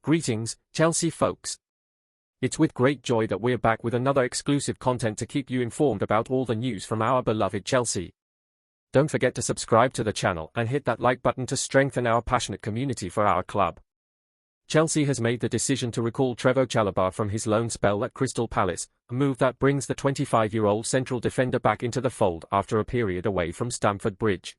Greetings, Chelsea folks. It's with great joy that we're back with another exclusive content to keep you informed about all the news from our beloved Chelsea. Don't forget to subscribe to the channel and hit that like button to strengthen our passionate community for our club. Chelsea has made the decision to recall Trevoh Chalobah from his loan spell at Crystal Palace, a move that brings the 25-year-old central defender back into the fold after a period away from Stamford Bridge.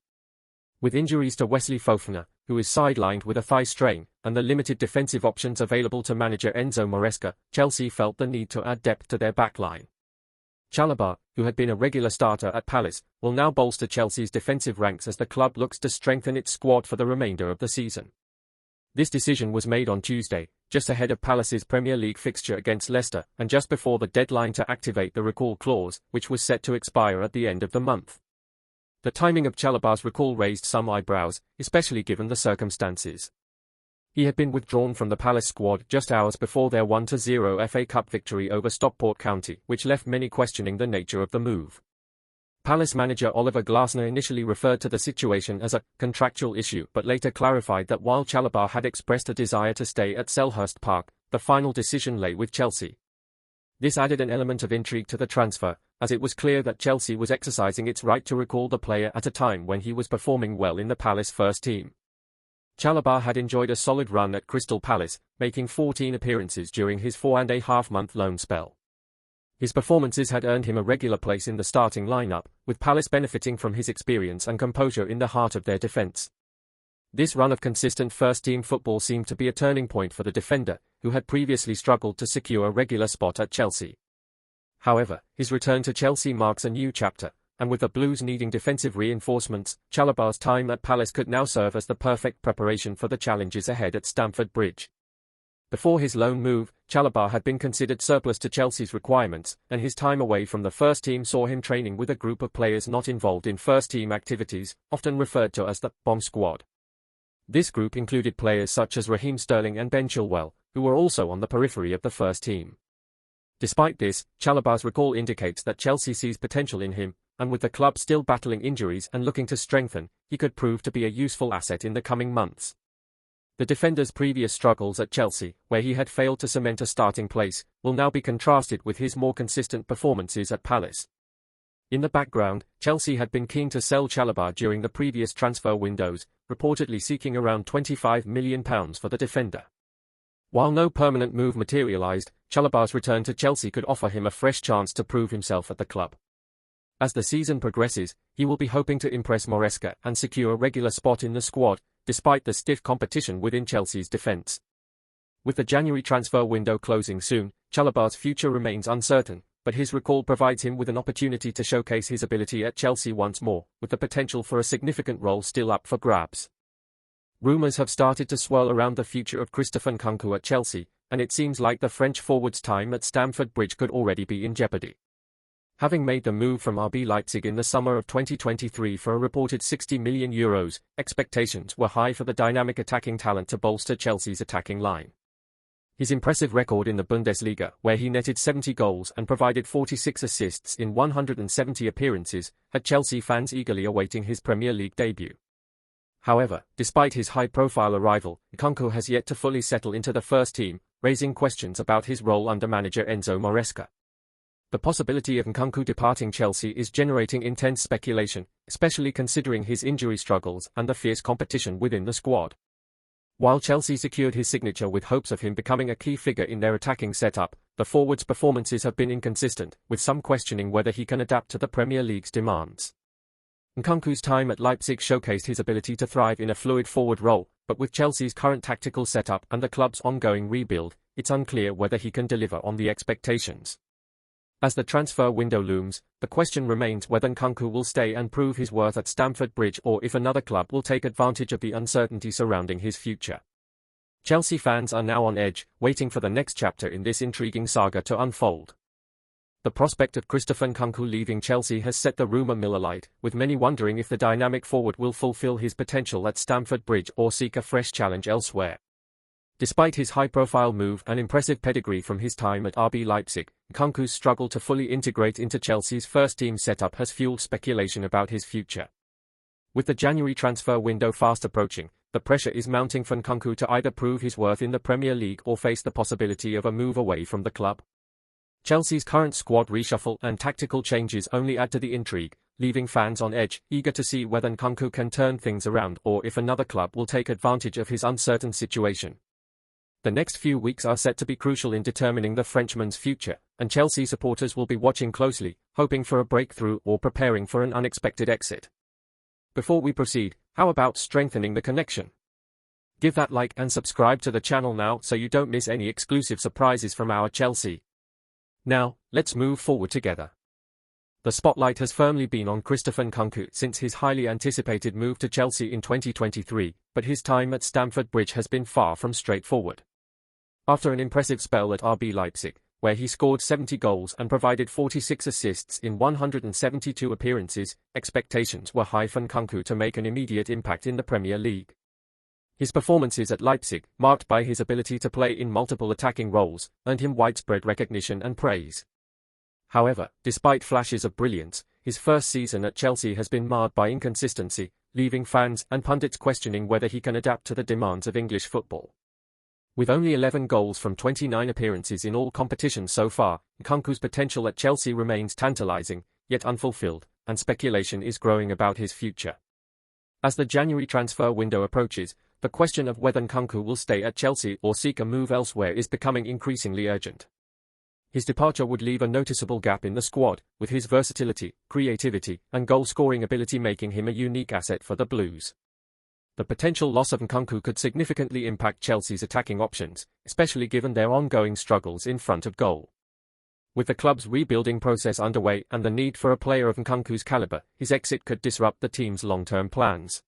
With injuries to Wesley Fofana, who is sidelined with a thigh strain, and the limited defensive options available to manager Enzo Maresca, Chelsea felt the need to add depth to their backline. Chalobah, who had been a regular starter at Palace, will now bolster Chelsea's defensive ranks as the club looks to strengthen its squad for the remainder of the season. This decision was made on Tuesday, just ahead of Palace's Premier League fixture against Leicester, and just before the deadline to activate the recall clause, which was set to expire at the end of the month. The timing of Chalobah's recall raised some eyebrows, especially given the circumstances. He had been withdrawn from the Palace squad just hours before their 1-0 FA Cup victory over Stockport County, which left many questioning the nature of the move. Palace manager Oliver Glasner initially referred to the situation as a contractual issue but later clarified that while Chalobah had expressed a desire to stay at Selhurst Park, the final decision lay with Chelsea. This added an element of intrigue to the transfer, as it was clear that Chelsea was exercising its right to recall the player at a time when he was performing well in the Palace first team. Chalobah had enjoyed a solid run at Crystal Palace, making 14 appearances during his 4.5-month loan spell. His performances had earned him a regular place in the starting lineup, with Palace benefiting from his experience and composure in the heart of their defence. This run of consistent first-team football seemed to be a turning point for the defender, who had previously struggled to secure a regular spot at Chelsea. However, his return to Chelsea marks a new chapter, and with the Blues needing defensive reinforcements, Chalobah's time at Palace could now serve as the perfect preparation for the challenges ahead at Stamford Bridge. Before his loan move, Chalobah had been considered surplus to Chelsea's requirements, and his time away from the first team saw him training with a group of players not involved in first-team activities, often referred to as the bomb squad. This group included players such as Raheem Sterling and Ben Chilwell, who were also on the periphery of the first team. Despite this, Chalobah's recall indicates that Chelsea sees potential in him, and with the club still battling injuries and looking to strengthen, he could prove to be a useful asset in the coming months. The defender's previous struggles at Chelsea, where he had failed to cement a starting place, will now be contrasted with his more consistent performances at Palace. In the background, Chelsea had been keen to sell Chalobah during the previous transfer windows, reportedly seeking around £25 million for the defender. While no permanent move materialised, Chalobah's return to Chelsea could offer him a fresh chance to prove himself at the club. As the season progresses, he will be hoping to impress Maresca and secure a regular spot in the squad, despite the stiff competition within Chelsea's defence. With the January transfer window closing soon, Chalobah's future remains uncertain, but his recall provides him with an opportunity to showcase his ability at Chelsea once more, with the potential for a significant role still up for grabs. Rumours have started to swirl around the future of Christopher Nkunku at Chelsea, and it seems like the French forward's time at Stamford Bridge could already be in jeopardy. Having made the move from RB Leipzig in the summer of 2023 for a reported €60 million, expectations were high for the dynamic attacking talent to bolster Chelsea's attacking line. His impressive record in the Bundesliga, where he netted 70 goals and provided 46 assists in 170 appearances, had Chelsea fans eagerly awaiting his Premier League debut. However, despite his high-profile arrival, Nkunku has yet to fully settle into the first team, raising questions about his role under manager Enzo Maresca. The possibility of Nkunku departing Chelsea is generating intense speculation, especially considering his injury struggles and the fierce competition within the squad. While Chelsea secured his signature with hopes of him becoming a key figure in their attacking setup, the forward's performances have been inconsistent, with some questioning whether he can adapt to the Premier League's demands. Nkunku's time at Leipzig showcased his ability to thrive in a fluid forward role, but with Chelsea's current tactical setup and the club's ongoing rebuild, it's unclear whether he can deliver on the expectations. As the transfer window looms, the question remains whether Nkunku will stay and prove his worth at Stamford Bridge or if another club will take advantage of the uncertainty surrounding his future. Chelsea fans are now on edge, waiting for the next chapter in this intriguing saga to unfold. The prospect of Christopher Nkunku leaving Chelsea has set the rumour mill alight, with many wondering if the dynamic forward will fulfil his potential at Stamford Bridge or seek a fresh challenge elsewhere. Despite his high-profile move and impressive pedigree from his time at RB Leipzig, Nkunku's struggle to fully integrate into Chelsea's first-team setup has fueled speculation about his future. With the January transfer window fast approaching, the pressure is mounting for Nkunku to either prove his worth in the Premier League or face the possibility of a move away from the club. Chelsea's current squad reshuffle and tactical changes only add to the intrigue, leaving fans on edge, eager to see whether Nkunku can turn things around or if another club will take advantage of his uncertain situation. The next few weeks are set to be crucial in determining the Frenchman's future, and Chelsea supporters will be watching closely, hoping for a breakthrough or preparing for an unexpected exit. Before we proceed, how about strengthening the connection? Give that like and subscribe to the channel now so you don't miss any exclusive surprises from our Chelsea. Now, let's move forward together. The spotlight has firmly been on Christopher Nkunku since his highly anticipated move to Chelsea in 2023, but his time at Stamford Bridge has been far from straightforward. After an impressive spell at RB Leipzig, where he scored 70 goals and provided 46 assists in 172 appearances, expectations were high for Nkunku to make an immediate impact in the Premier League. His performances at Leipzig, marked by his ability to play in multiple attacking roles, earned him widespread recognition and praise. However, despite flashes of brilliance, his first season at Chelsea has been marred by inconsistency, leaving fans and pundits questioning whether he can adapt to the demands of English football. With only 11 goals from 29 appearances in all competitions so far, Nkunku's potential at Chelsea remains tantalizing, yet unfulfilled, and speculation is growing about his future. As the January transfer window approaches, the question of whether Nkunku will stay at Chelsea or seek a move elsewhere is becoming increasingly urgent. His departure would leave a noticeable gap in the squad, with his versatility, creativity, and goal-scoring ability making him a unique asset for the Blues. The potential loss of Nkunku could significantly impact Chelsea's attacking options, especially given their ongoing struggles in front of goal. With the club's rebuilding process underway and the need for a player of Nkunku's caliber, his exit could disrupt the team's long-term plans.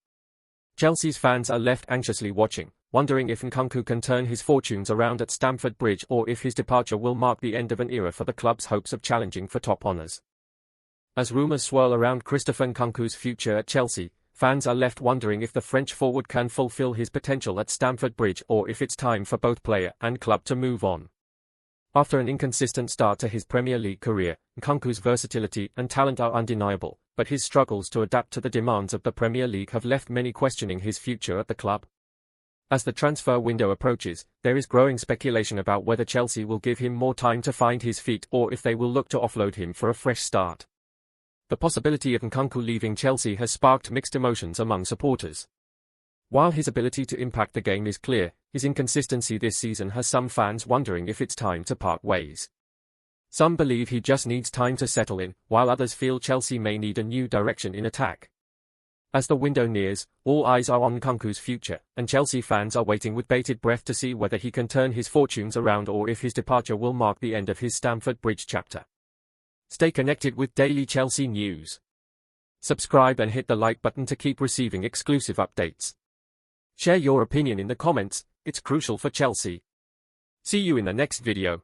Chelsea's fans are left anxiously watching, wondering if Nkunku can turn his fortunes around at Stamford Bridge or if his departure will mark the end of an era for the club's hopes of challenging for top honours. As rumours swirl around Christopher Nkunku's future at Chelsea, fans are left wondering if the French forward can fulfill his potential at Stamford Bridge or if it's time for both player and club to move on. After an inconsistent start to his Premier League career, Nkunku's versatility and talent are undeniable, but his struggles to adapt to the demands of the Premier League have left many questioning his future at the club. As the transfer window approaches, there is growing speculation about whether Chelsea will give him more time to find his feet or if they will look to offload him for a fresh start. The possibility of Nkunku leaving Chelsea has sparked mixed emotions among supporters. While his ability to impact the game is clear, his inconsistency this season has some fans wondering if it's time to part ways. Some believe he just needs time to settle in, while others feel Chelsea may need a new direction in attack. As the window nears, all eyes are on Nkunku's future, and Chelsea fans are waiting with bated breath to see whether he can turn his fortunes around or if his departure will mark the end of his Stamford Bridge chapter. Stay connected with daily Chelsea news. Subscribe and hit the like button to keep receiving exclusive updates. Share your opinion in the comments, it's crucial for Chelsea. See you in the next video.